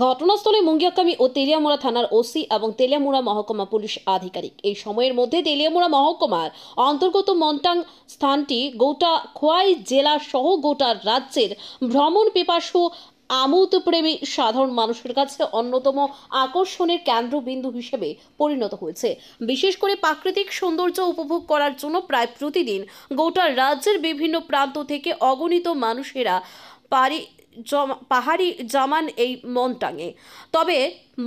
ঘটনাস্থলে মুঙ্গিয়াকামি ও তেলিয়ামুড়া থানার ওসি এবং তেলিয়ামুড়া মহকুমা পুলিশ আধিকারিক। এই সময়ের মধ্যে তেলিয়ামুড়া মহকুমার অন্তর্গত মন্টাং স্থানটি গোটা খোয়াই জেলা সহ গোটা রাজ্যের ভ্রমণ পিপাসু আমোদপ্রেমী সাধারণ মানুষের কাছে অন্যতম আকর্ষণের কেন্দ্রবিন্দু হিসেবে পরিণত হয়েছে। বিশেষ করে প্রাকৃতিক সৌন্দর্য উপভোগ করার জন্য প্রায় প্রতিদিন গোটা রাজ্যের বিভিন্ন প্রান্ত থেকে অগণিত মানুষেরা পাহাড়ি জামান এই মন্টাঙে। তবে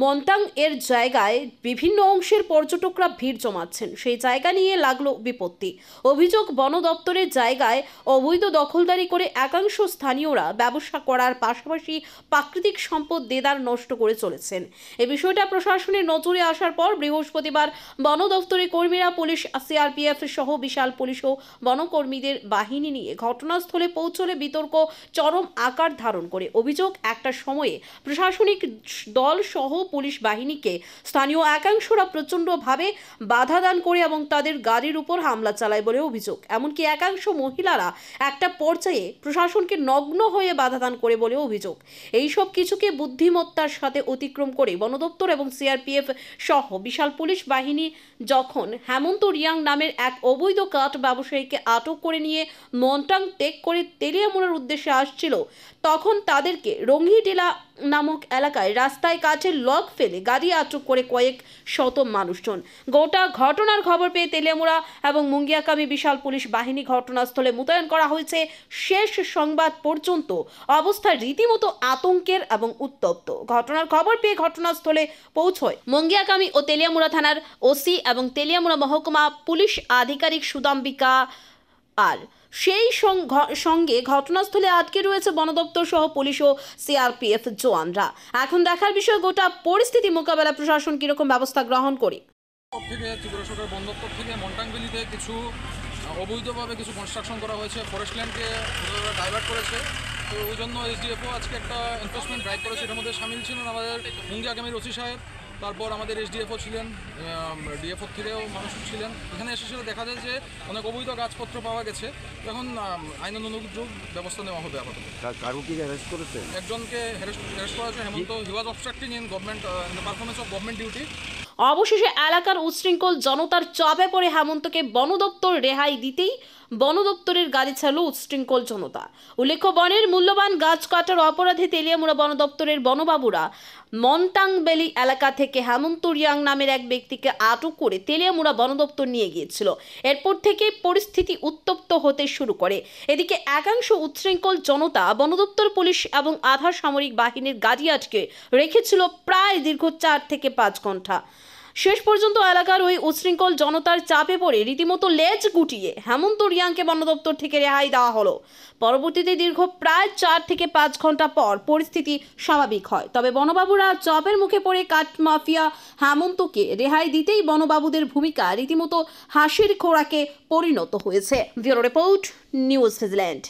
মন্টাং এর জায়গায় বিভিন্ন অংশের পর্যটকরা ভিড় জমাচ্ছেন। সেই জায়গা নিয়ে লাগলো বিপত্তি। অভিযোগ, বন দপ্তরের জায়গায় অবৈধ দখলদারি করে একাংশ স্থানীয়রা ব্যবসা করার পাশাপাশি প্রাকৃতিক সম্পদ দেদার নষ্ট করে চলেছেন। এই বিষয়টা প্রশাসনের নজরে আসার পর বৃহস্পতিবার বন দপ্তরের কর্মীরা পুলিশ, সিআরপিএফ সহ বিশাল পুলিশ ও বনকর্মীদের বাহিনী নিয়ে ঘটনাস্থলে পৌঁছলে বিতর্ক চরম আকার ধারণ করে। অভিযোগ, একটা সময়ে প্রশাসনিক দল সহ পুলিশ বাহিনীকে স্থানীয় একাংশরা প্রচণ্ডভাবে বাধা দান করে এবং তাদের গাড়ির উপর হামলা চালায় বলে অভিযোগ। এমনকি একাংশ মহিলারা একটা পর্যায়ে প্রশাসনকে নগ্ন হয়ে বাধা দান করে বলে অভিযোগ। এইসব কিছুকে বুদ্ধিমত্তার সাথে অতিক্রম করে বন দপ্তর এবং সিআরপিএফ সহ বিশাল পুলিশ বাহিনী যখন হেমন্ত রিয়াং নামের এক অবৈধ কাঠ ব্যবসায়ীকে আটক করে নিয়ে মন্টাং টেক করে তেলিয়ামুড়ার উদ্দেশ্যে আসছিল, তখন তাদেরকে রঙ্গিডিলা নামক এলাকায় রাস্তায় কাঠের লক ফেলে গাড়ি আটক করে কয়েক শত মানুষজন। গোটা ঘটনার খবর পেয়ে তেলিয়ামুড়া এবং মুঙ্গিয়াকামি বিশাল পুলিশ বাহিনী ঘটনাস্থলে মোতায়েন করা হয়েছে। শেষ সংবাদ পর্যন্ত অবস্থা রীতিমতো আতঙ্কের এবং উত্তপ্ত। ঘটনার খবর পেয়ে ঘটনাস্থলে পৌঁছয় মুঙ্গিয়াকামি ও তেলিয়ামুড়া থানার ওসি এবং তেলিয়ামুড়া মহকুমা পুলিশ আধিকারিক সুদাম্বিকা আর সেই সঙ্গে ঘটনাস্থলে আটকে রয়েছে বন দপ্তর সহ পুলিশ ও সিআরপিএফ জওয়ানরা। এখন দেখার বিষয় গোটা পরিস্থিতি মোকাবেলা প্রশাসন কিরকম ব্যবস্থা গ্রহণ করে। ত্রিপুরা সরকার বন দপ্তর থেকে মন্টাং ভ্যালিতে কিছু অবৈধভাবে কিছু কনস্ট্রাকশন করা হয়েছে, ফরেস্ট ল্যান্ডকে ডাইভার্ট করেছে। তো ওই জন্য এসডিএফও আজকে একটা এনফোর্সমেন্ট ড্রাইভ করেছে। এটার মধ্যে সামিল ছিলেন আমাদের মুঙ্গিয়াকামির ওসি সাহেব, তারপর আমাদের এসডিএফও ছিলেন, ডিএফও থেকেও মানুষ ছিলেন। এখানে এসে দেখা যায় যে অনেক অবৈধ গাছপত্র পাওয়া গেছে। এখন আইন অনুযোগ ব্যবস্থা নেওয়া হবে। আপাতত একজনকে অ্যারেস্ট করা হয়েছে, Hemant. He was obstructing in government performance of government duty. অবশেষে এলাকার উচ্ছৃঙ্খল জনতার চাপে পড়ে হেমন্তকে বন দপ্তর রেহাই দিতেই বন দপ্তরের গাড়ি ছাড়ল উচ্ছৃঙ্খল জনতা। উল্লেখ্য, বনের মূল্যবান গাছ কাটার অপরাধে তেলিয়ামুড়া বন দপ্তরের বনবাবুরা মন্টাং ভ্যালি এলাকা থেকে হেমন্ত রিয়াং নামের এক ব্যক্তিকে আটক করে তেলিয়ামুড়া বন দপ্তর নিয়ে গিয়েছিল। এরপর থেকে পরিস্থিতি উত্তপ্ত হতে শুরু করে। এদিকে একাংশ উচ্ছৃঙ্খল জনতা বন দপ্তর, পুলিশ এবং আধা সামরিক বাহিনীর গাড়ি আটকে রেখেছিল প্রায় দীর্ঘ 4 থেকে 5 ঘন্টা। শেষ পর্যন্ত এলাকার ওই উচ্ছৃঙ্খল জনতার চাপে পড়ে রীতিমতো লেজ গুটিয়ে হেমন্ত রিয়াংকে বন দপ্তর থেকে রেহাই দেওয়া হলো। পরবর্তীতে দীর্ঘ প্রায় 4 থেকে 5 ঘন্টা পর পরিস্থিতি স্বাভাবিক হয়। তবে বনবাবুরা চাপের মুখে পড়ে কাঠ মাফিয়া হেমন্তকে রেহাই দিতেই বনবাবুদের ভূমিকা রীতিমতো হাসির খোরাকে পরিণত হয়েছে। Bureau report, news vigilante.